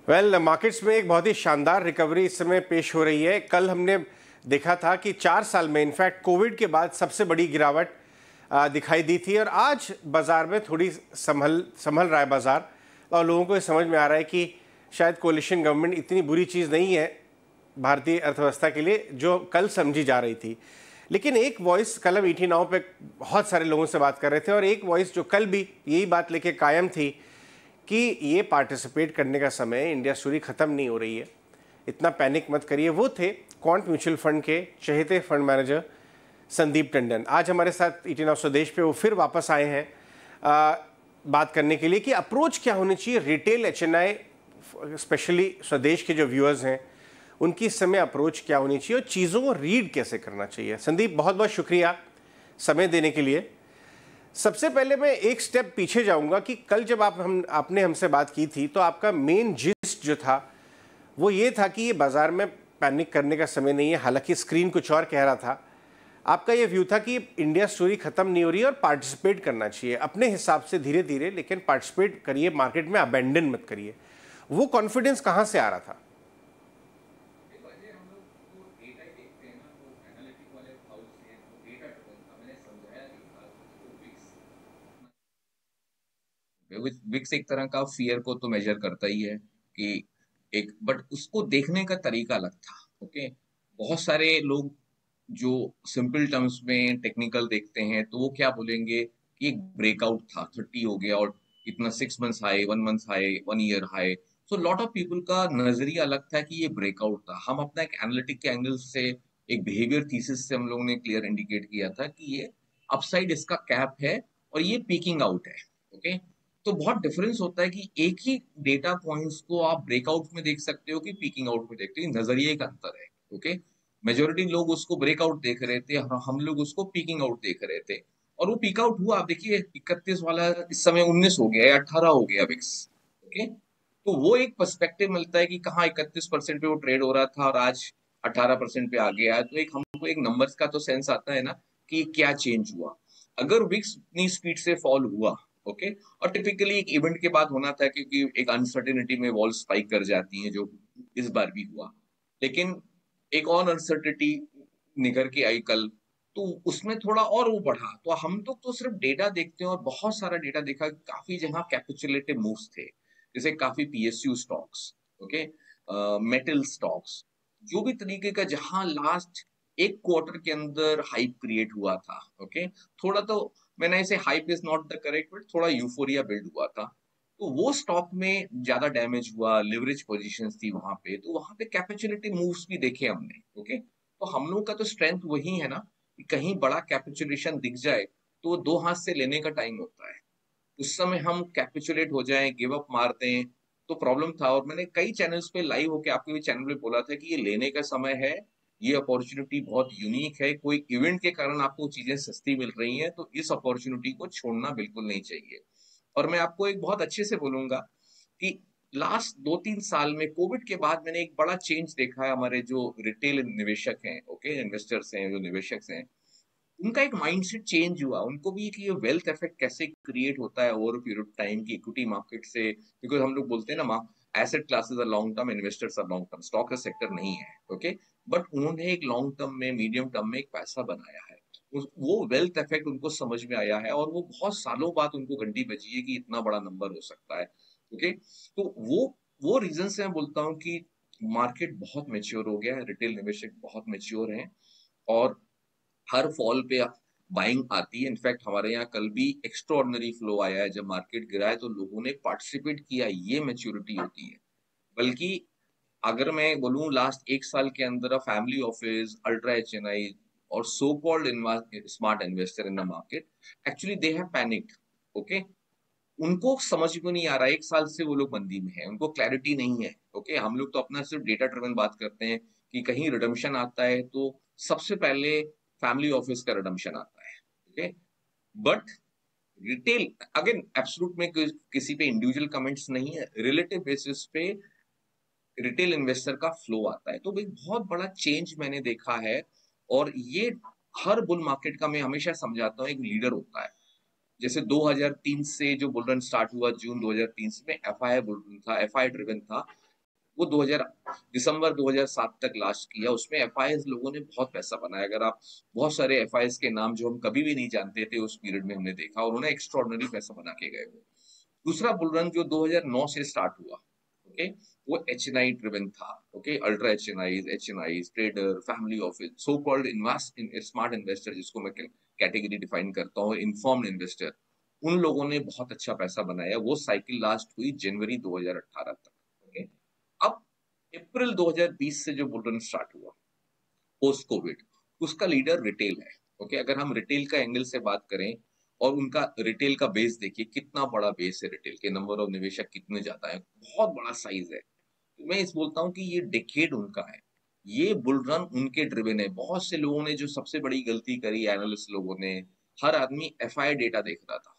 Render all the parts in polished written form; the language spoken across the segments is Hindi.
मार्केट्स में एक बहुत ही शानदार रिकवरी इस समय पेश हो रही है। कल हमने देखा था कि 4 साल में इनफैक्ट कोविड के बाद सबसे बड़ी गिरावट दिखाई दी थी और आज बाजार में थोड़ी संभल रहा है बाजार और लोगों को ये समझ में आ रहा है कि शायद कोलिशन गवर्नमेंट इतनी बुरी चीज़ नहीं है भारतीय अर्थव्यवस्था के लिए जो कल समझी जा रही थी। लेकिन एक वॉइस, कल हम ईटी नाउ पे बहुत सारे लोगों से बात कर रहे थे और एक वॉइस जो कल भी यही बात लेके कायम थी कि ये पार्टिसिपेट करने का समय है, इंडिया स्टोरी ख़त्म नहीं हो रही है, इतना पैनिक मत करिए। वो थे क्वांट म्यूचुअल फंड के चहेते फंड मैनेजर संदीप टंडन। आज हमारे साथ ईटी नाउ स्वदेश पे वो फिर वापस आए हैं बात करने के लिए कि अप्रोच क्या होनी चाहिए रिटेल एचएनआई, स्पेशली स्वदेश के जो व्यूअर्स हैं उनकी इस समय अप्रोच क्या होनी चाहिए और चीज़ों को रीड कैसे करना चाहिए। संदीप, बहुत बहुत शुक्रिया समय देने के लिए। सबसे पहले मैं एक स्टेप पीछे जाऊंगा कि कल जब आपने हमसे बात की थी तो आपका मेन जिस्ट जो था वो ये था कि ये बाजार में पैनिक करने का समय नहीं है, हालांकि स्क्रीन कुछ और कह रहा था। आपका ये व्यू था कि इंडिया स्टोरी खत्म नहीं हो रही है और पार्टिसिपेट करना चाहिए अपने हिसाब से धीरे धीरे, लेकिन पार्टिसिपेट करिए, मार्केट में अबेंडन मत करिए। वो कॉन्फिडेंस कहाँ से आ रहा था? विक्स एक तरह का फियर को तो मेजर करता ही है कि एक, बट उसको देखने का तरीका अलग था। ओके, बहुत सारे लोग जो सिंपल टर्म्स में टेक्निकल देखते हैं तो वो क्या बोलेंगे कि एक ब्रेकआउट था, 30 हो गया और इतना 6 months high, 1 month high, 1 year high. So lot of people का नजरिया अलग था कि ये ब्रेकआउट था। हम अपना एक एनालिटिक के एंगल से, एक बिहेवियर थीसिस से हम लोगों ने क्लियर इंडिकेट किया था कि ये अपसाइड इसका कैप है और ये पीकिंग आउट है। ओके, तो बहुत डिफरेंस होता है कि एक ही डेटा पॉइंट्स को आप ब्रेकआउट में देख सकते हो कि पीकिंग आउट में देखते हो, नजरिए का अंतर है। ओके, मेजोरिटी लोग उसको ब्रेकआउट देख रहे थे, हम लोग उसको पीकिंग आउट देख रहे थे और वो पीक आउट हुआ। आप देखिए 31 वाला इस समय 19 हो गया या 18 हो गया विक्स। ओके, तो वो एक पर्सपेक्टिव मिलता है कि कहाँ 31% पे वो ट्रेड हो रहा था और आज 18% पे आ गया है। तो एक हमको एक नंबर्स का तो सेंस आता है ना कि क्या चेंज हुआ। अगर विक्स इतनी स्पीड से फॉल हुआ, ओके, और टिपिकली एक इवेंट के बाद होना था क्योंकि एक अनसर्टेनिटी में वॉल स्पाइक कर जाती है, जो इस बार भी हुआ। लेकिन एक और अनसर्टेनिटी निकल के आई कल, तो उसमें थोड़ा और वो बढ़ा। तो हम लोग तो सिर्फ डेटा देखते हैं और बहुत सारा डेटा देखा, काफी जगह कैपिचुलेटिव मूव्स थे, जैसे काफी PSU stocks, okay, metal stocks, जो भी तरीके का जहां लास्ट एक क्वार्टर के अंदर हाइप क्रिएट हुआ था। ओके, थोड़ा तो मैंने इसे hype is not the correct word, थोड़ा यूफोरिया बिल्ड हुआ था, तो वो स्टॉक में ज्यादा डैमेज हुआ, लिवरेज पोजीशंस थी वहां पे, तो वहां पे कैपिचुलेटिव मूव्स भी देखे हमने। ओके, तो हम लोग का तो स्ट्रेंथ वही है ना कि कहीं बड़ा कैपिचुलेशन दिख जाए तो 2 हाथ से लेने का टाइम होता है। उस समय हम कैपिचुलेट हो जाएं, गिव अप मार दें तो प्रॉब्लम था। और मैंने कई चैनल्स पे लाइव होके आपके भी चैनल पे बोला था कि ये लेने का समय है, ये अपॉर्चुनिटी बहुत यूनिक है, कोई इवेंट के कारण आपको चीजें सस्ती मिल रही हैं तो इस अपॉर्चुनिटी को छोड़ना बिल्कुल नहीं चाहिए। और मैं आपको एक बहुत अच्छे से बोलूंगा कि लास्ट 2-3 साल में कोविड के बाद मैंने एक बड़ा चेंज देखा है। हमारे जो रिटेल निवेशक हैं, ओके, इन्वेस्टर्स हैं, जो निवेशक हैं, उनका एक माइंडसेट चेंज हुआ। उनको भी कि ये वेल्थ इफेक्ट कैसे क्रिएट होता है ओवर पीरियड टाइम की इक्विटी मार्केट से, बिकॉज हम लोग बोलते हैं ना asset classes are long term, investors are long term, stock का सेक्टर नहीं है। ओके, बट उन्होंने एक लॉन्ग टर्म में, मीडियम टर्म में एक पैसा बनाया है। वो वेल्थ इफेक्ट उनको समझ में आया है और वो बहुत सालों बाद उनको घंटी बजी है कि इतना बड़ा नंबर हो सकता है। ओके, तो वो रीजन से मैं बोलता हूँ कि मार्केट बहुत मेच्योर हो गया है, रिटेल निवेशक बहुत मेच्योर हैं और हर फॉल पे बाइंग आती है। इनफैक्ट हमारे यहाँ कल भी एक्स्ट्रॉर्डनरी फ्लो आया है, जब मार्केट गिरा है तो लोगों ने पार्टिसिपेट किया, ये मैच्योरिटी होती है। बल्कि अगर मैं बोलूं लास्ट 1 साल के अंदर फैमिली ऑफिस, अल्ट्रा एचएनआई और so called smart investor in the market, actually they have panicked. Okay, उनको समझ में नहीं आ रहा है, 1 साल से वो लोग मंदी में है, उनको क्लैरिटी नहीं है। ओके, हम लोग तो अपना सिर्फ डेटा ड्रिवन बात करते हैं कि कहीं रिडम्पशन आता है तो सबसे पहले फैमिली ऑफिस का रिडम्पशन आता है। Okay, but retail, again absolute में किसी पे इंडिविजुअल कमेंट्स नहीं है, रिलेटिव बेसिस पे रिटेल इन्वेस्टर का फ्लो आता है। तो भाई बहुत बड़ा चेंज मैंने देखा है। और ये हर बुल मार्केट का मैं हमेशा समझाता हूँ एक लीडर होता है। जैसे 2003 से जो बुल रन स्टार्ट हुआ, जून 2003 में एफआई बुल रन था, एफआई ड्रिवन था। वो 2000 दिसंबर 2007 तक लास्ट किया। उसमें एफआईएस लोगों ने बहुत पैसा बनाया। अगर आप बहुत सारे एफआईएस के नाम जो हम कभी भी नहीं जानते थे उस पीरियड में हमने देखा, और उन्होंने एक्स्ट्रॉर्डनरी पैसा बना के गए वो। दूसरा बुल रन जो 2009 से स्टार्ट हुआ, ओके, वो एचएनआई ड्रिवन था। Okay, ultra HNI trader, family office, so called smart investor, जिसको मैं कैटेगरी डिफाइन करता हूँ, इन्फॉर्म्ड इन्वेस्टर, उन लोगों ने बहुत अच्छा पैसा बनाया। वो साइकिल लास्ट हुई जनवरी 2018 तक। ओके, अब अप्रैल 2020 से जो बुल रन स्टार्ट हुआ पोस्ट कोविड, उसका लीडर रिटेल है। ओके, अगर हम रिटेल का एंगल से बात करें और उनका रिटेल का बेस देखिए, कितना बड़ा बेस है रिटेल के, नंबर ऑफ निवेशक कितने ज्यादा है, बहुत बड़ा साइज है। तो मैं इस बोलता हूँ कि ये डिकेड उनका है, ये बुल रन उनके ड्रिवन है। बहुत से लोगों ने जो सबसे बड़ी गलती करी, एनालिस्ट लोगों ने, हर आदमी एफआई डेटा देख रहा था,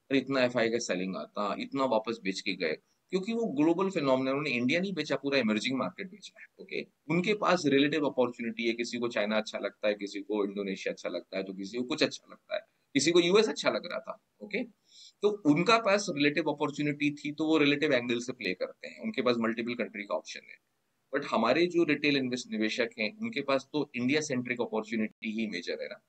अरे इतना एफआई का सेलिंग आता, इतना वापस बेच के गए, क्योंकि वो ग्लोबल फिनोमिना, उन्होंने इंडिया नहीं बेचा, पूरा इमर्जिंग मार्केट बेचा है। ओके, उनके पास रिलेटिव अपॉर्चुनिटी है, किसी को चाइना अच्छा लगता है, किसी को इंडोनेशिया अच्छा लगता है, तो किसी को कुछ अच्छा लगता है, किसी को यूएस अच्छा लग रहा था। ओके, तो उनका पास रिलेटिव अपॉर्चुनिटी थी, तो वो रिलेटिव एंगल से प्ले करते हैं, उनके पास मल्टीपल कंट्री का ऑप्शन है। बट हमारे जो रिटेल निवेशक हैं, उनके पास तो इंडिया सेंट्रिक अपॉर्चुनिटी ही मेजर है ना।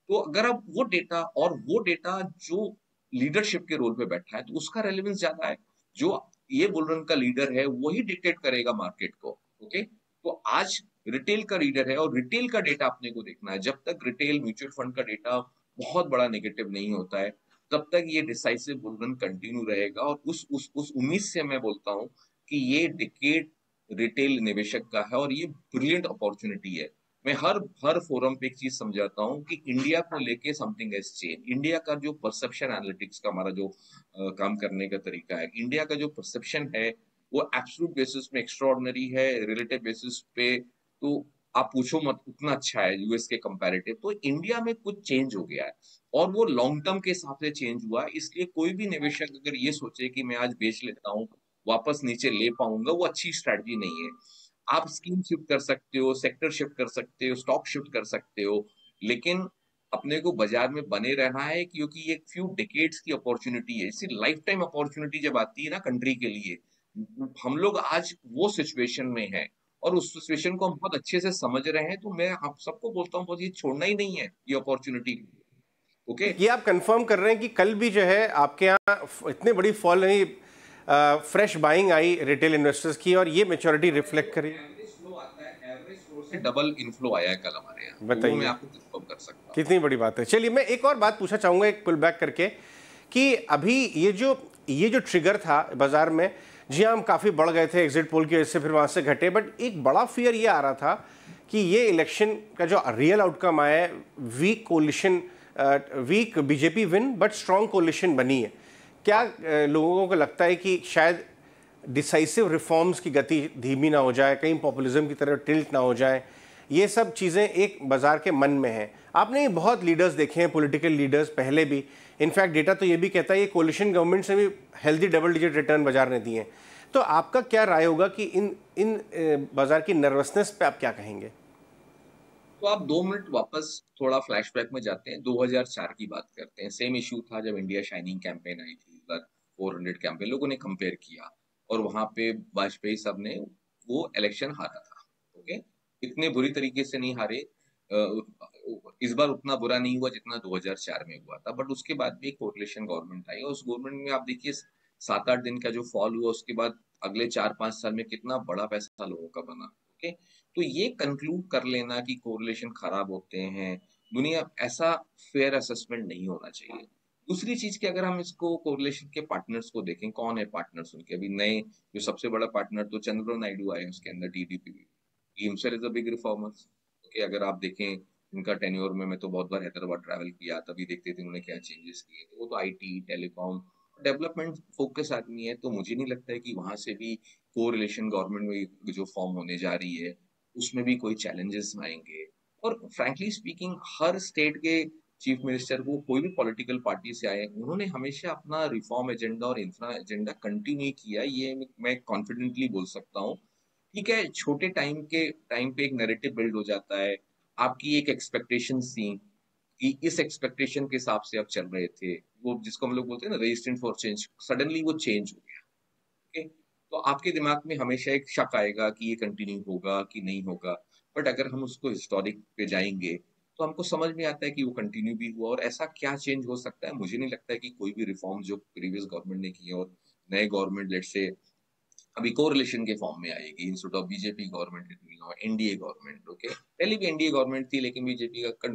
तो अगर आप वो डेटा जो लीडरशिप के रोल पे बैठा है, तो उसका रेलेवेंस ज्यादा है। जो ये बुलरन का लीडर है वही डिक्टेट करेगा मार्केट को। ओके, तो आज रिटेल का लीडर है और रिटेल का डेटा अपने को देखना है। जब तक रिटेल म्यूचुअल फंड का डेटा बहुत बड़ा नेगेटिव नहीं होता है, तब तक ये डिसाइसिव बुलरन कंटिन्यू रहेगा। और उस उम्मीद से मैं बोलता हूँ कि ये डिकेड रिटेल निवेशक का है और ये ब्रिलियंट अपॉर्चुनिटी है। मैं हर हर फोरम पे एक चीज समझाता हूँ कि इंडिया को लेके समथिंग हैज चेंज। इंडिया का जो परसेप्शन एनालिटिक्स का हमारा जो काम करने का तरीका है, इंडिया का जो परसेप्शन है, वो एब्सोल्यूट बेसिस में एक्स्ट्राऑर्डिनरी है, रिलेटिव बेसिस पे तो आप पूछो मत, उतना अच्छा है यूएस के कंपैरेटिव। तो इंडिया में कुछ चेंज हो गया है और वो लॉन्ग टर्म के हिसाब से चेंज हुआ है। इसलिए कोई भी निवेशक अगर ये सोचे कि मैं आज बेच लेता हूँ, वापस नीचे ले पाऊंगा, वो अच्छी स्ट्रैटेजी नहीं है। आप स्कीम शिफ्ट कर सकते हो, सेक्टर शिफ्ट कर सकते हो, स्टॉक शिफ्ट कर सकते हो, लेकिन अपने को बाजार में बने रहना है, क्योंकि ये फ्यू डिकेड्स की अपॉर्चुनिटी है। इसी लाइफ टाइम अपॉर्चुनिटी जब आती है ना कंट्री के लिए, हम लोग आज वो सिचुएशन में है और उस सिचुएशन को हम बहुत अच्छे से समझ रहे हैं। तो मैं आप सबको बोलता हूँ, बहुत ये छोड़ना ही नहीं है ये अपॉर्चुनिटी। ओके, ये आप कंफर्म कर रहे हैं कि कल भी जो है आपके यहाँ इतनी बड़ी फॉल नहीं, fresh buying I retail investors की और ये मेच्योरिटी रिफ्लेक्ट करी? एवरेज फ्लो से डबल इनफ्लो आया है कल हमारे यहाँ, तो वो मैं बताइए, आपको कंफर्म कर सकता हूँ। कितनी बड़ी बात है। चलिए मैं एक और बात पूछना चाहूँगा, एक पुल बैक करके, कि अभी ये जो ट्रिगर था बाजार में, जी हाँ, हम काफ़ी बढ़ गए थे एग्जिट पोल की वजह से, फिर वहाँ से घटे, बट एक बड़ा फियर ये आ रहा था कि ये इलेक्शन का जो रियल आउटकम आया है, weak coalition, weak BJP win but strong coalition बनी है। क्या लोगों को लगता है कि शायद डिसाइसिव रिफॉर्म्स की गति धीमी ना हो जाए, कहीं पॉपुलिज्म की तरफ टिल्ट ना हो जाए? ये सब चीज़ें एक बाजार के मन में हैं। आपने बहुत लीडर्स देखे हैं, पॉलिटिकल लीडर्स पहले भी, इनफैक्ट डेटा तो ये भी कहता है ये कोलिशन गवर्नमेंट से भी हेल्दी डबल डिजिट रिटर्न बाजार ने दिए हैं। तो आपका क्या राय होगा कि इन बाजार की नर्वसनेस पे आप क्या कहेंगे? तो आप 2 मिनट वापस थोड़ा फ्लैशबैक में जाते हैं, 2004 की बात करते हैं। सेम इशू था जब इंडिया शाइनिंग कैंपेन आई थी, 400 कैंपेन लोगों ने कंपेयर किया और वहां पे वाजपेयी साहब ने वो इलेक्शन हारा था। ओके, इतने बुरी तरीके से नहीं हारे, इस बार उतना बुरा नहीं हुआ जितना 2004 में हुआ था। बट उसके बाद भी एक कोalition गवर्नमेंट आई और उस गवर्नमेंट में आप देखिए 7-8 दिन का जो फॉल हुआ, उसके बाद अगले 4-5 साल में कितना बड़ा पैसा लोगों का बना। ओके, तो ये कंक्लूड कर लेना कि कोरिलेशन खराब होते हैं, दुनिया ऐसा फेयर असेसमेंट नहीं होना चाहिए। दूसरी चीज कि अगर हम इसको कोरिलेशन के पार्टनर्स को देखें, कौन है पार्टनर्स उनके, अभी नए जो सबसे बड़ा पार्टनर तो चंद्रबाबू नायडू आए, उसके अंदर TDP himself is a big reformers. Okay, अगर आप देखें उनका टेन्योर में, मैं तो बहुत बार हैदराबाद ट्रैवल किया, तभी देखते थे उन्होंने क्या चेंजेस किए। तो वो तो आईटी टेलीकॉम डेवलपमेंट फोकस आदमी है, तो मुझे नहीं लगता है कि वहां से भी कोरिलेशन गवर्नमेंट में जो फॉर्म होने जा रही है उसमें भी कोई चैलेंजेस आएंगे। और फ्रैंकली स्पीकिंग, हर स्टेट के चीफ मिनिस्टर को, कोई भी पॉलिटिकल पार्टी से आए, उन्होंने हमेशा अपना रिफॉर्म एजेंडा और इंफ्रा एजेंडा कंटिन्यू किया, ये मैं कॉन्फिडेंटली बोल सकता हूँ। ठीक है, छोटे टाइम पे एक नैरेटिव बिल्ड हो जाता है, आपकी एक एक्सपेक्टेशन थी कि इस एक्सपेक्टेशन के हिसाब से आप चल रहे थे, वो जिसको हम लोग बोलते हैं ना रेजिस्टेंट फॉर चेंज, सडनली वो चेंज हो गया। ओके, तो आपके दिमाग में हमेशा एक शक आएगा कि ये कंटिन्यू होगा कि नहीं होगा। बट अगर हम उसको हिस्टोरिक पे जाएंगे तो हमको समझ में आता है कि वो कंटिन्यू भी हुआ, और ऐसा क्या चेंज हो सकता है। मुझे नहीं लगता है कि कोई भी रिफॉर्म जो प्रीवियस गवर्नमेंट ने की है और नए गवर्नमेंट लेट से अभी कोरिलेशन के फॉर्म में आएगी, instead of BJP government NDA government. Okay, पहले भी एनडीए गवर्नमेंट थी लेकिन बीजेपी का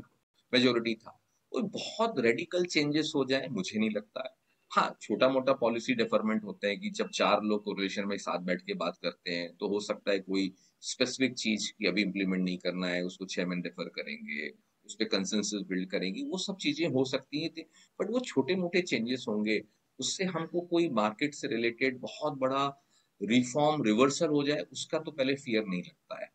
मेजोरिटी था। कोई बहुत रेडिकल चेंजेस हो जाए मुझे नहीं लगता है। हाँ, छोटा मोटा पॉलिसी डिफरमेंट होता है कि जब चार लोग कोरिलेशन में साथ बैठ के बात करते हैं तो हो सकता है कोई स्पेसिफिक चीज की अभी इम्प्लीमेंट नहीं करना है, उसको चेयरमैन डिफर करेंगे, उस पर कंसेंसस बिल्ड करेंगे, वो सब चीजें हो सकती हैं। बट वो छोटे मोटे चेंजेस होंगे, उससे हमको कोई मार्केट से रिलेटेड बहुत बड़ा रिफॉर्म रिवर्सल हो जाए उसका तो पहले फियर नहीं लगता है।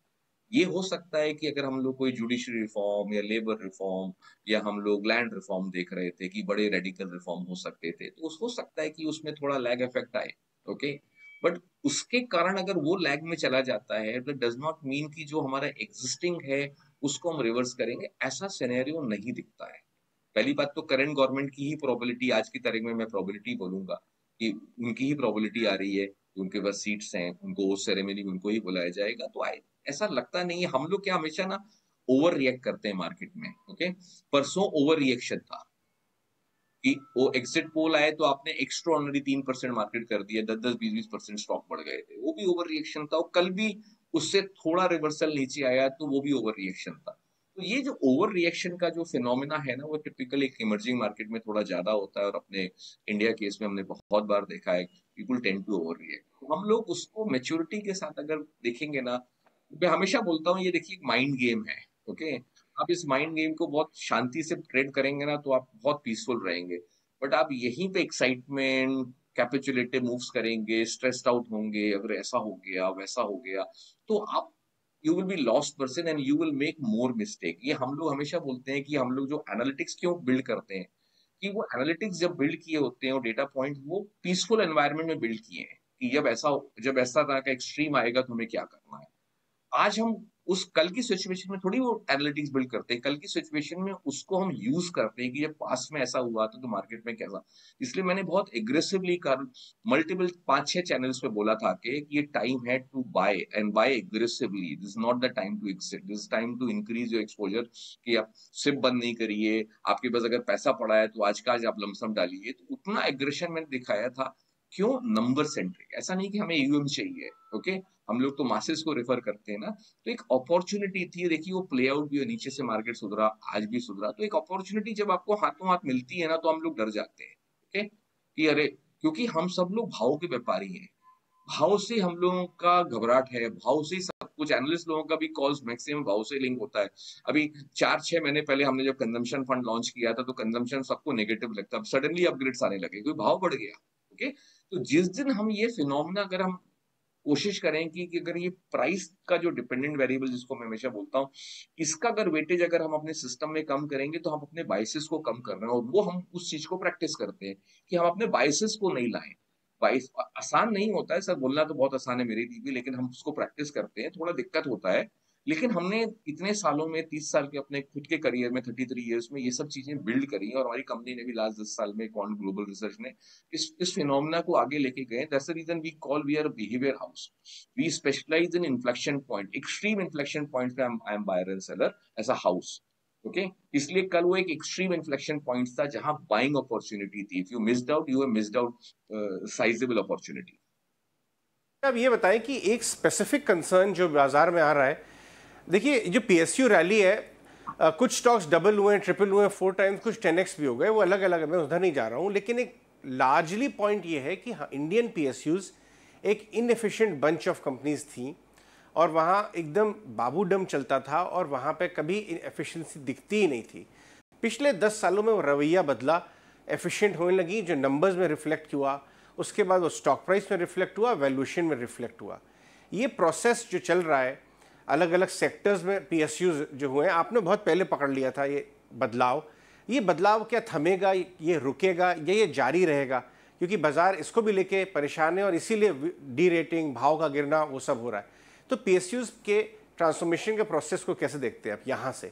ये हो सकता है कि अगर हम लोग कोई जुडिशरी रिफॉर्म या लेबर रिफॉर्म या हम लोग लैंड रिफॉर्म देख रहे थे कि बड़े रेडिकल रिफॉर्म हो सकते थे, तो हो सकता है कि उसमें थोड़ा लैग इफेक्ट आए। ओके, बट उसके कारण अगर वो लैग में चला जाता है तो डज नॉट मीन कि जो हमारा एग्जिस्टिंग है उसको हम रिवर्स करेंगे, ऐसा सिनेरियो नहीं दिखता है। पहली बात तो करंट गवर्नमेंट की ही प्रोबेबिलिटी, आज की तारीख में मैं प्रोबेबिलिटी बोलूंगा कि उनकी ही प्रोबेबिलिटी आ रही है, उनके पास सीट्स हैं, उनको उस सेरेमनी में उनको ही बुलाया जाएगा। तो ऐसा लगता नहीं है। हम लोग क्या हमेशा ना ओवर रिएक्ट करते हैं मार्केट में। ओके, परसों ओवर रिएक्शन था कि वो एग्जिट पोल आए तो आपने एक्स्ट्रा ऑर्डिनरी 3% मार्केट कर दिया, 10-10, 20-20% स्टॉक बढ़ गए थे, वो भी ओवर रिएक्शन था। और कल भी उससे थोड़ा रिवर्सल नीचे आया तो वो भी ओवर रिएक्शन था। तो ये जो ओवर रिएक्शन का जो फिनोमिना है ना, वो टिपिकल एक इमर्जिंग मार्केट में थोड़ा ज्यादा होता है, और अपने इंडिया केस में हमने बहुत बार देखा है people tend to overreact. तो हम लोग उसको मेच्योरिटी के साथ अगर देखेंगे ना, मैं हमेशा बोलता हूँ ये देखिए माइंड गेम है। ओके, आप इस माइंड गेम को बहुत शांति से ट्रेड करेंगे ना तो आप बहुत पीसफुल रहेंगे। बट आप यहीं पे एक्साइटमेंट कैपिचुलेटिव मूव्स करेंगे, स्ट्रेस्ड आउट होंगे, अगर ऐसा हो गया वैसा हो गया, तो आप you will be lost person and you will make more mistake. ये हम लोग हमेशा बोलते हैं कि हम लोग जो एनालिटिक्स क्यों बिल्ड करते हैं, कि वो एनालिटिक्स जब बिल्ड किए होते हैं और डेटा पॉइंट वो पीसफुल एनवायरनमेंट में बिल्ड किए हैं कि जब ऐसा तरह का एक्सट्रीम आएगा तो हमें क्या करना है। आज हम उस कल की सिचुएशन में थोड़ी वो एनालिटिक्स बिल्ड करते हैं, कल की सिचुएशन में उसको हम यूज करते हैं कि जब पास्ट में ऐसा हुआ था तो मार्केट में कैसा। इसलिए मैंने बहुत एग्रेसिवली कर मल्टीपल 5-6 चैनल्स पे बोला था कि ये टाइम है to buy and buy aggressively, this not the time to exit, this time to increase your exposure. कि आप सिप बंद नहीं करिए, आपके पास अगर पैसा पड़ा है तो आज का आज आप लमसम डालिए। तो उतना एग्रेशन मैंने दिखाया था। क्यों? नंबर सेंट्रिक, ऐसा नहीं कि हमें यूएम चाहिए। ओके, हम लोग तो मासेस को रेफर करते हैं ना। तो एक अपॉर्चुनिटी थी, देखिए वो प्ले आउट भी हुआ, नीचे से मार्केट सुधरा, आज भी सुधरा। तो एक अपॉर्चुनिटी जब आपको हाथों हाथ मिलती है ना तो हम लोग डर जाते हैं। ओके, कि अरे, क्योंकि हम सब लोग भाव के व्यापारी हैं, भाव से हम लोगों का घबराहट है, भाव से ही सब कुछ। एनालिस्ट लोगों का भी कॉल्स मैक्सिमम भाव से लिंक होता है। अभी 4-6 महीने पहले हमने जब कंजम्पशन फंड लॉन्च किया था तो कंजम्पशन सबको नेगेटिव लगता, अब सडनली अपग्रेड्स आने लगे क्योंकि भाव बढ़ गया। ओके, तो जिस दिन हम ये फिनोमिना अगर हम कोशिश करें कि अगर ये प्राइस का जो डिपेंडेंट वेरिएबल जिसको मैं हमेशा बोलता हूँ, इसका अगर वेटेज अगर हम अपने सिस्टम में कम करेंगे तो हम अपने बाइसेस को कम कर रहे हैं। और वो हम उस चीज को प्रैक्टिस करते हैं कि हम अपने बाइसेस को नहीं लाएं। बाइस आसान नहीं होता है सर, बोलना तो बहुत आसान है मेरे लिए भी, लेकिन हम उसको प्रैक्टिस करते हैं, थोड़ा दिक्कत होता है। लेकिन हमने इतने सालों में 30 साल के अपने खुद के करियर में 33 ईयर्स में ये सब चीजें बिल्ड करी, और हमारी कंपनी ने भी लास्ट 10 साल में क्वांट ग्लोबल रिसर्च ने इस फिनोमिना को आगे लेके गए। That's the reason we call we are behaviour house. We specialize in inflection point, extreme inflection point पे I am buyer and seller as a house. Okay, इसलिए कल वो एक एक्सट्रीम इन्फ्लेक्शन पॉइंट था जहां बाइंग अपॉर्चुनिटी थी। If you missed out, you have missed out sizeable opportunity. अब ये बताएं कि एक स्पेसिफिक कंसर्न जो बाजार में आ रहा है, देखिए जो पीएसयू रैली है, कुछ स्टॉक्स डबल हुए, ट्रिपल हुए, 4 टाइम्स, कुछ 10x भी हो गए, वो अलग अलग है, मैं उधर नहीं जा रहा हूँ। लेकिन एक लार्जली पॉइंट ये है कि हाँ, इंडियन पीएसयूज एक इनएफिशिएंट बंच ऑफ कंपनीज थी और वहाँ एकदम बाबूडम चलता था और वहाँ पे कभी एफिशिएंसी दिखती ही नहीं थी। पिछले 10 सालों में वो रवैया बदला, एफिशिएंट होने लगी, जो नंबर्स में रिफ्लेक्ट हुआ, उसके बाद वो स्टॉक प्राइस में रिफ्लेक्ट हुआ, वैल्यूएशन में रिफ्लेक्ट हुआ। ये प्रोसेस जो चल रहा है अलग अलग सेक्टर्स में, पीएसयूज जो हुए हैं, आपने बहुत पहले पकड़ लिया था ये बदलाव क्या थमेगा, ये रुकेगा या ये जारी रहेगा? क्योंकि बाजार इसको भी लेके परेशान है और इसीलिए डी रेटिंग, भाव का गिरना, वो सब हो रहा है। तो पीएसयूज के ट्रांसफॉर्मेशन के प्रोसेस को कैसे देखते हैं आप यहाँ से?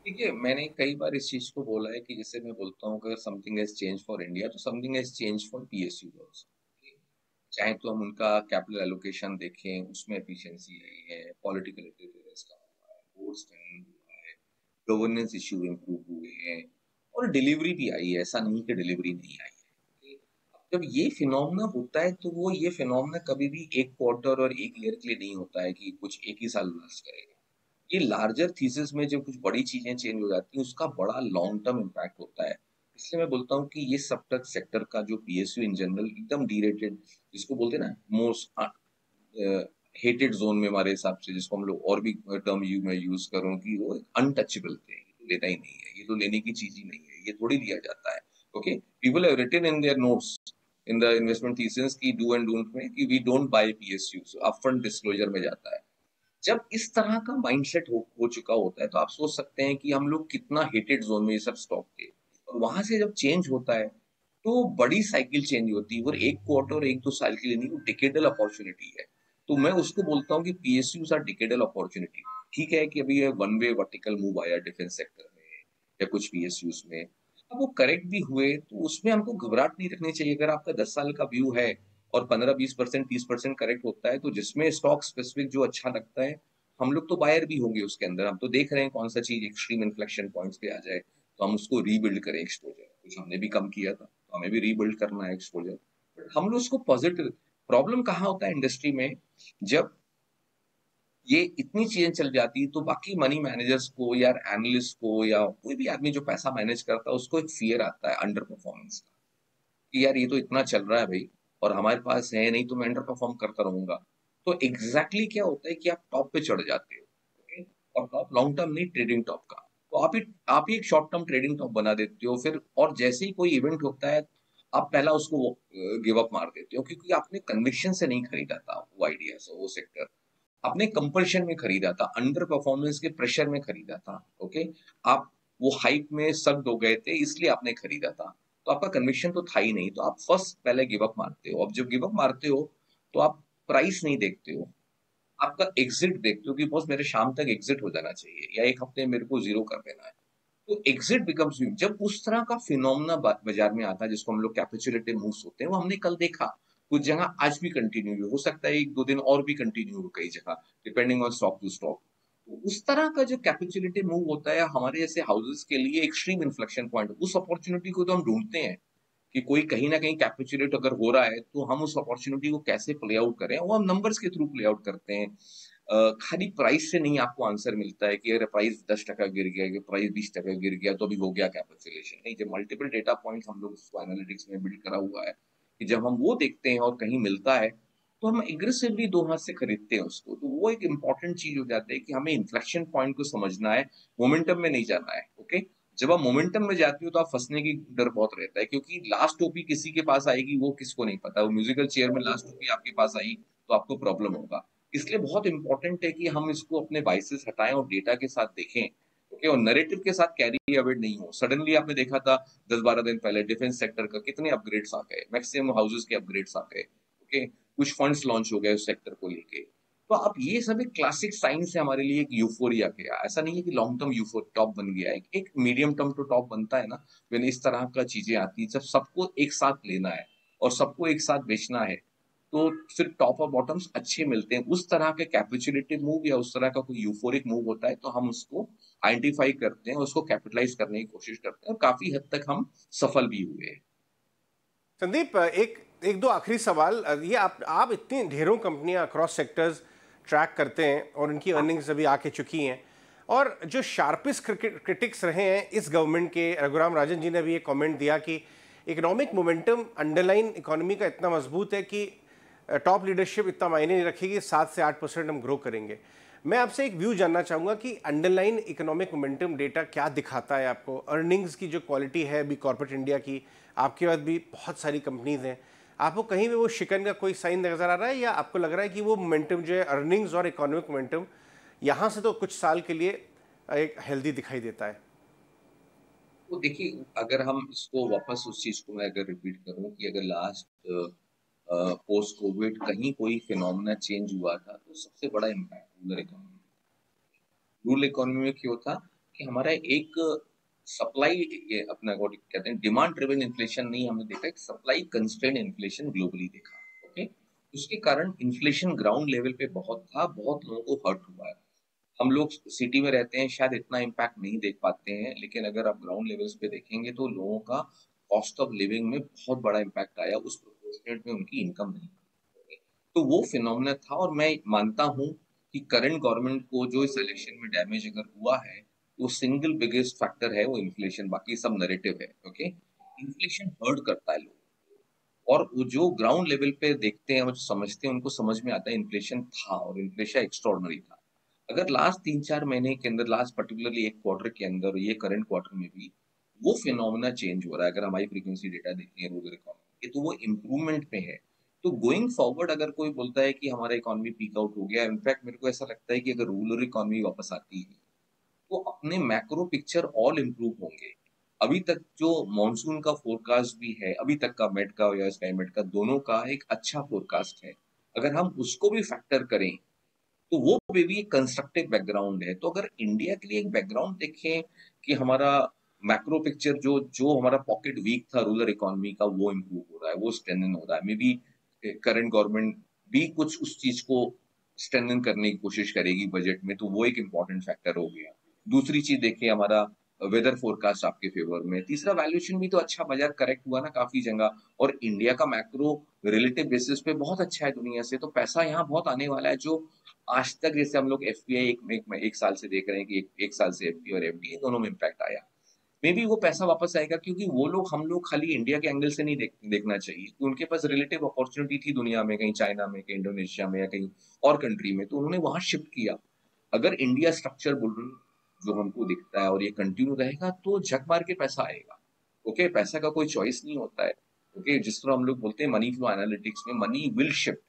देखिए, मैंने कई बार इस चीज को बोला है कि जैसे मैं बोलता हूँ अगर something has change for India तो something has change for PSU also. चाहे तो हम उनका कैपिटल एलोकेशन देखें, उसमें एफिशिएंसी आई है, पॉलिटिकल इंटरफेरेंस कम हुआ है, बोर्ड स्ट्रेंथ हुआ है, गवर्नेंस इश्यू इम्प्रूव हुए हैं, और डिलीवरी भी आई है, ऐसा नहीं कि डिलीवरी नहीं आई है। अब जब ये फिनोमेना होता है तो वो ये फिनोमेना कभी भी एक क्वार्टर और एक ईयर के लिए नहीं होता है कि कुछ एक ही साल लास्ट करेगा। ये लार्जर थीसिस में जब कुछ बड़ी चीजें चेंज हो जाती हैं, उसका बड़ा लॉन्ग टर्म इम्पैक्ट होता है। इसलिए मैं बोलता हूँ कि ये सब तक सेक्टर का जो पीएसयू इन जनरल एकदम डीरेटेड, जिसको बोलते हैं ना मोस्ट हेटेड जोन में हमारे हिसाब से, जिसको हम लोग और भी टर्म मैं यूज करूँ कि वो अनटचेबल थे, ये तो लेना ही नहीं है, ये तो लेने की चीज ही नहीं है, ये थोड़ी लिया जाता है। Okay, people have written in their notes in the investment thesis की डू एंड डोंट में कि we don't buy PSU, upfront disclosure में जाता है। जब इस तरह का माइंडसेट हो चुका होता है तो आप सोच सकते हैं कि हम लोग कितना हेटेड जोन में ये सब स्टॉक थे, और वहां से जब चेंज होता है तो बड़ी साइकिल चेंज होती है, और एक क्वार्टर और एक दो साल के लिए नहीं, वो डिकेडल अपॉर्चुनिटी है। तो मैं उसको बोलता हूँ कि पीएसयूज आर डिकेडल अपॉर्चुनिटी। ठीक है कि अभी ये वन वे वर्टिकल मूव आया डिफेंस सेक्टर में या कुछ पीएसयूज में, अब वो करेक्ट भी हुए तो उसमें हमको घबराहट नहीं रखनी चाहिए। अगर आपका 10 साल का व्यू है और 15-20% 30% करेक्ट होता है, तो जिसमें स्टॉक स्पेसिफिक जो अच्छा लगता है, हम लोग तो बायर भी होंगे उसके अंदर। हम तो देख रहे हैं कौन सा चीज एक्सट्रीम इन्फ्लेक्शन पॉइंट्स पे आ जाए तो हम उसको रीबिल्ड करें एक्सपोजर। कुछ हमने भी कम किया था तो हमें भी रीबिल्ड करना है एक्सपोजर, बट हम लोग उसको पॉजिटिव। प्रॉब्लम कहाँ होता है इंडस्ट्री में, जब ये इतनी चीजें चल जाती तो बाकी मनी मैनेजर्स को या एनालिस्ट को या कोई भी आदमी जो पैसा मैनेज करता है, उसको एक फियर आता है अंडर परफॉर्मेंस का, कि यार ये तो इतना चल रहा है भाई और हमारे पास है नहीं, तो मैं अंडर परफॉर्म करता रहूंगा। तो एग्जैक्टली क्या होता है कि आप टॉप पे चढ़ जाते हो। ओके, और टॉप लॉन्ग टर्म नहीं, ट्रेडिंग टॉप का, तो आप ही एक शॉर्ट टर्म ट्रेडिंग टॉप बना देते हो फिर, और जैसे ही कोई इवेंट होता है आप पहला उसको गिव अप मार देते हो, क्योंकि आपने कन्विक्शन से नहीं खरीदा था वो आइडिया, वो सेक्टर आपने कंपल्शन में खरीदा था, अंडर परफॉर्मेंस के प्रेशर में खरीदा था। ओके, आप वो हाइप में सख्त हो गए थे इसलिए आपने खरीदा था, तो आपका कन्विक्शन तो था ही नहीं, तो आप फर्स्ट पहले गिव अप मारते हो। अब जब गिव अप मारते हो तो आप प्राइस नहीं देखते हो, आपका एग्जिट देखते हो कि बॉस मेरे शाम तक एग्जिट हो जाना चाहिए या एक हफ्ते मेरे को जीरो कर देना है। तो एग्जिट बिकम्स, जब उस तरह का फिनोमेना बाजार में आता है जिसको हम लोग कैपिचुलेटिव मूव्स होते हैं, वो हमने कल देखा कुछ जगह, आज भी कंटिन्यू हो सकता है, एक दो दिन और भी कंटिन्यू हो कई जगह, depending on stock to stock. तो उस तरह का जो कैपिचुलेटिव मूव होता है हमारे जैसे हाउसेस के लिए एक्सट्रीम इन्फ्लेक्शन पॉइंट, उस अपॉर्चुनिटी को तो हम ढूंढते हैं कि कोई कहीं ना कहीं कैपिचुलेट अगर हो रहा है तो हम उस अपॉर्चुनिटी को कैसे प्ले आउट करें, वो हम नंबर्स के थ्रू प्ले आउट करते हैं। खाली प्राइस से नहीं आपको आंसर मिलता है कि अगर प्राइस 10% गिर गया, कि प्राइस 20% गिर गया तो अभी हो गया कैपिटुलेशन, नहीं। जब मल्टीपल डेटा पॉइंट्स हम लोग उसको एनालिटिक्स में बिल्ड करा हुआ है कि जब हम वो देखते हैं और कहीं मिलता है तो हम एग्रेसिवली दो हाथ से खरीदते हैं उसको। तो वो एक इंपॉर्टेंट चीज हो जाती है कि हमें इन्फ्लेक्शन पॉइंट को समझना है, मोमेंटम में नहीं जाना है। ओके, जब आप मोमेंटम में जाती हो तो आप फंसने की डर बहुत रहता है, क्योंकि लास्ट टोपी किसी के पास आएगी वो किसको नहीं पता, वो म्यूजिकल चेयर में लास्ट टोपी आपके पास आई तो आपको प्रॉब्लम होगा। इसलिए बहुत इंपॉर्टेंट है कि हम इसको अपने बाइसेस हटाएं और डेटा के साथ देखें। ओके, और नैरेटिव के साथ कैरी अवेड नहीं हो। सडनली आपने देखा था 10-12 दिन पहले डिफेंस सेक्टर का कितने अपग्रेड्स आ गए, मैक्सिमम हाउसेस के अपग्रेड्स आ गए। ओके, कुछ फंड्स लॉन्च हो गए उस सेक्टर को लेके। तो अब ये सब एक क्लासिक साइंस है हमारे लिए, एक यूफोरिया के। ऐसा नहीं है कि लॉन्ग टर्म यूफोर टॉप बन गया है, एक मीडियम टर्म तो टॉप बनता है ना, when इस तरह का चीजें आती है, जब सबको एक साथ लेना है और सबको एक साथ बेचना है, तो फिर टॉप और बॉटम्स अच्छे मिलते हैं। उस तरह के कैपिचुलेटिव मूव या उस तरह का कोई यूफोरिक मूव होता है तो हम उसको आइडेंटिफाई करते हैं, उसको कैपिटलाइज करने की कोशिश करते हैं, और काफी हद तक हम सफल भी हुए हैं। संदीप, एक एक दो आखिरी सवाल। ये आप इतनी ढेरों कंपनियां अक्रॉस सेक्टर्स ट्रैक करते हैं और उनकी अर्निंग्स अभी आके चुकी हैं, और जो शार्पेस्ट क्रिटिक्स रहे हैं इस गवर्नमेंट के, रघुराम राजन जी ने भी एक कमेंट दिया कि इकोनॉमिक मोमेंटम अंडरलाइन इकोनॉमी का इतना मजबूत है कि टॉप लीडरशिप इतना मायने नहीं रखेगी, 7 से 8% हम ग्रो करेंगे। मैं आपसे एक व्यू जानना चाहूँगा कि अंडरलाइन इकोनॉमिक मोमेंटम डेटा क्या दिखाता है आपको, अर्निंग्स की जो क्वालिटी है अभी कॉर्पोरेट इंडिया की, आपके पास भी बहुत सारी कंपनीज हैं, आपको कहीं भी वो शिकन का कोई साइन नज़र आ रहा है, या आपको लग रहा है कि वो मोमेंटम जो है अर्निंग्स और इकोनॉमिक मोमेंटम यहाँ से तो कुछ साल के लिए एक हेल्दी दिखाई देता है? तो देखिए, अगर हम इसको वापस उस चीज को मैं अगर रिपीट करूं कि अगर लास्ट पोस्ट कोविड कहीं कोई फिनोमेना चेंज हुआ था तो सबसे बड़ा impact rural economy. Rural economy में क्यों था कि हमारा एक सप्लाई, ये अपना कहते हैं डिमांड ड्रिवन इन्फ्लेशन नहीं हमने देखा, एक सप्लाई कंस्ट्रेन इन्फ्लेशन ग्लोबली देखा। ओके, उसके कारण इन्फ्लेशन ग्राउंड लेवल पे बहुत था, बहुत लोगों को हर्ट हुआ है। हम लोग सिटी में रहते हैं, शायद इतना इम्पैक्ट नहीं देख पाते हैं, लेकिन अगर आप ग्राउंड लेवल्स पे देखेंगे तो लोगों का कॉस्ट ऑफ लिविंग में बहुत बड़ा इम्पैक्ट आया, उस प्रोपोर्शनेट में उनकी इनकम नहीं थी। तो वो फिनोमेना था, और मैं मानता हूँ कि करंट गवर्नमेंट को जो इस इलेक्शन में डैमेज अगर हुआ है, वो सिंगल बिगेस्ट फैक्टर है वो इन्फ्लेशन, बाकी सब नैरेटिव है। ओके, इन्फ्लेशन हर्ट करता है लोग, और वो जो ग्राउंड लेवल पे देखते हैं और समझते हैं, उनको समझ में आता है इन्फ्लेशन था, और इन्फ्लेशन एक्स्ट्रॉर्डनरी था। अगर लास्ट 3-4 महीने के अंदर, लास्ट पर्टिकुलरली एक क्वार्टर के अंदर, ये करंट क्वार्टर में भी वो फिनोमेना चेंज हो रहा है, अगर हम हाई फ्रीक्वेंसी डेटा देखें रूरल इकोनॉमी के, तो वो इम्प्रूवमेंट में है। तो गोइंग फॉरवर्ड अगर कोई बोलता है कि हमारा इकोनॉमी पीक आउट हो गया, इनफैक्ट मेरे को ऐसा लगता है कि अगर रूरल इकोनॉमी वापस आती है तो अपने मैक्रो पिक्चर ऑल इम्प्रूव होंगे। अभी तक जो मॉनसून का फोरकास्ट भी है, अभी तक का मेट का या स्काईमेट का, दोनों का एक अच्छा फोरकास्ट है। अगर हम उसको भी फैक्टर करें तो वो भी एक कंस्ट्रक्टिव बैकग्राउंड है। तो अगर इंडिया के लिए एक बैकग्राउंड देखें कि हमारा मैक्रो पिक्चर, जो जो हमारा पॉकेट वीक था रूरल इकोनॉमी का, वो इम्प्रूव हो रहा है, वो स्ट्रेंथन हो रहा है। मे बी करंट गवर्नमेंट भी कुछ उस चीज को स्ट्रेंथन करने की कोशिश करेगी बजट में, तो वो एक इम्पॉर्टेंट फैक्टर हो गया। दूसरी चीज देखिए, हमारा वेदर फोरकास्ट आपके फेवर में। तीसरा, वैल्यूएशन भी तो अच्छा, बाजार करेक्ट हुआ ना काफी जगह, और इंडिया का मैक्रो रिलेटिव बेसिस पे बहुत अच्छा है दुनिया से, तो पैसा यहाँ बहुत आने वाला है। जो आज तक जैसे हम लोग एफपीआई एक साल से देख रहे हैं कि एक साल से एफपीआई और एफडीआई दोनों में इम्पैक्ट आया, मे बी वो पैसा वापस आएगा, क्योंकि वो लोग, हम लोग खाली इंडिया के एंगल से नहीं देखना चाहिए कि उनके पास रिलेटिव अपॉर्चुनिटी थी दुनिया में, कहीं चाइना में, कहीं इंडोनेशिया में, या कहीं और कंट्री में, तो उन्होंने वहां शिफ्ट किया। अगर इंडिया स्ट्रक्चर बुल जो हमको दिखता है और ये कंटिन्यू रहेगा, तो झक मार के पैसा आएगा। ओके, पैसा का कोई चॉइस नहीं होता है। ओके, जिस तरह हम लोग बोलते हैं मनी फ्लो एनालिटिक्स में, money will shift,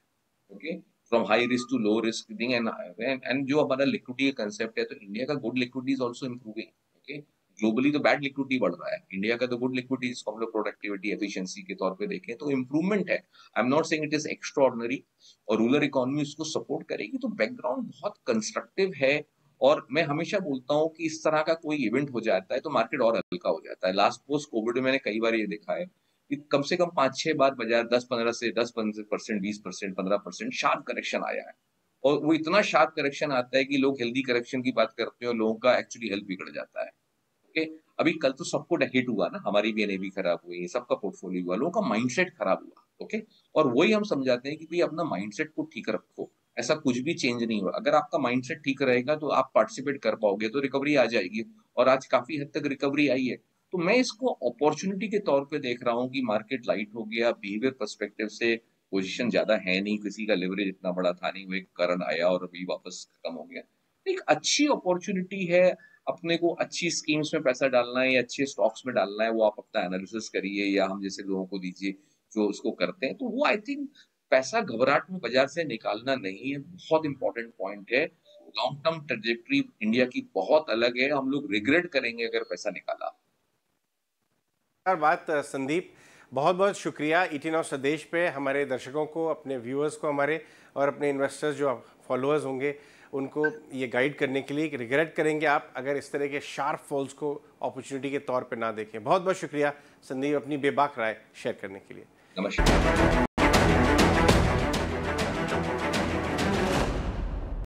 okay, from high risk to low risk thing, and जो हमारा लिक्विडिटी का कंसेप्ट है, तो इंडिया का good liquidity is also improving. Okay, globally तो बैड लिक्विडिटी बढ़ रहा है, इंडिया का तो गुड लिक्विडिटी, जिसको हम लोग प्रोडक्टिविटी एफिशिएंसी के तौर पे देखें तो इंप्रूवमेंट है। I am not saying it is extraordinary, और रूरल इकोनॉमी उसको सपोर्ट करेगी, तो बैकग्राउंड बहुत कंस्ट्रक्टिव है। और मैं हमेशा बोलता हूँ कि इस तरह का कोई इवेंट हो जाता है तो मार्केट और हल्का हो जाता है। लास्ट पोस्ट कोविड में मैंने कई बार ये देखा है कि कम से कम 5-6 बार बाजार 10-15% 20% 15% शार्प करेक्शन आया है, और वो इतना शार्प करेक्शन आता है कि लोग हेल्दी करेक्शन की बात करते हैं और लोगों का एक्चुअली हेल्थ बिगड़ जाता है। ओके, अभी कल तो सबको हिट हुआ ना, हमारी भी एनएवी खराब हुई, सबका पोर्टफोलियो हुआ, लोगों का माइंडसेट खराब हुआ। ओके, और वही हम समझाते हैं कि भाई अपना माइंडसेट को ठीक रखो, ऐसा कुछ भी चेंज नहीं हुआ। अगर आपका माइंडसेट ठीक रहेगा तो आप पार्टिसिपेट कर पाओगे, तो रिकवरी आ जाएगी, और आज काफी हद तक रिकवरी आई है। तो मैं इसको अपॉर्चुनिटी के तौर पे देख रहा हूँ कि मार्केट लाइट हो गया, बिहेवियर पर्सपेक्टिव से पोजीशन ज्यादा है नहीं, किसी का लिवरेज इतना बड़ा था नहीं, वो एक करंट आया और अभी वापस खत्म हो गया। एक अच्छी अपॉर्चुनिटी है, अपने को अच्छी स्कीम्स में पैसा डालना है या अच्छे स्टॉक्स में डालना है, वो आप अपना एनालिसिस करिए, या हम जैसे लोगों को दीजिए जो उसको करते हैं। तो वो आई थिंक पैसा घबराहट में बाजार से निकालना नहीं है, बहुत इंपॉर्टेंट पॉइंट है। लॉन्ग टर्म ट्रेजेक्टरी इंडिया की बहुत अलग है, हम लोग रिग्रेट करेंगे अगर पैसा निकाला। बात संदीप, बहुत बहुत शुक्रिया 18 ऑफ स्वदेश पे हमारे दर्शकों को, अपने व्यूअर्स को, हमारे और अपने इन्वेस्टर्स जो फॉलोअर्स होंगे उनको ये गाइड करने के लिए कि रिग्रेट करेंगे आप अगर इस तरह के शार्प फॉल्स को अपॉर्चुनिटी के तौर पे ना देखें। बहुत बहुत शुक्रिया संदीप अपनी बेबाक राय शेयर करने के लिए। नमस्कार।